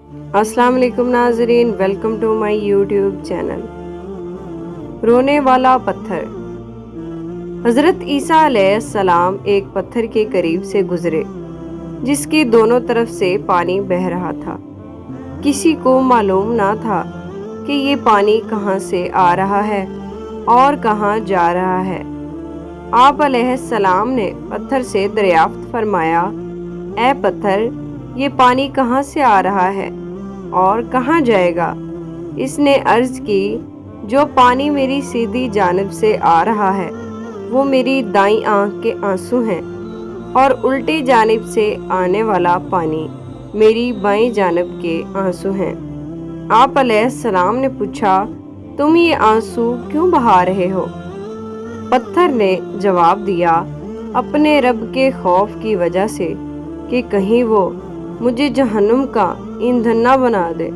अस्सलाम वालेकुम नाज़रीन, welcome to my YouTube channel. रोने वाला पत्थर। हज़रत ईसा अलैहिस्सलाम एक पत्थर के करीब से गुजरे जिसकी दोनों तरफ से पानी बह रहा था। किसी को मालूम ना था कि ये पानी कहाँ से आ रहा है और कहाँ जा रहा है। आप अलैहिस्सलाम ने पत्थर से दरियाफ्त फरमाया, ऐ पत्थर, ये पानी कहाँ से आ रहा है और कहाँ जाएगा? इसने अर्ज की, जो पानी मेरी सीधी जानिब से आ रहा है वो मेरी दाईं आंख के आंसू हैं और उल्टी जानिब से आने वाला पानी मेरी बाईं जानिब के आंसू हैं। आप अलैहिस्सलाम ने पूछा, तुम ये आंसू क्यों बहा रहे हो? पत्थर ने जवाब दिया, अपने रब के खौफ की वजह से कि कहीं वो मुझे जहन्नुम का ईंधन न बना दे।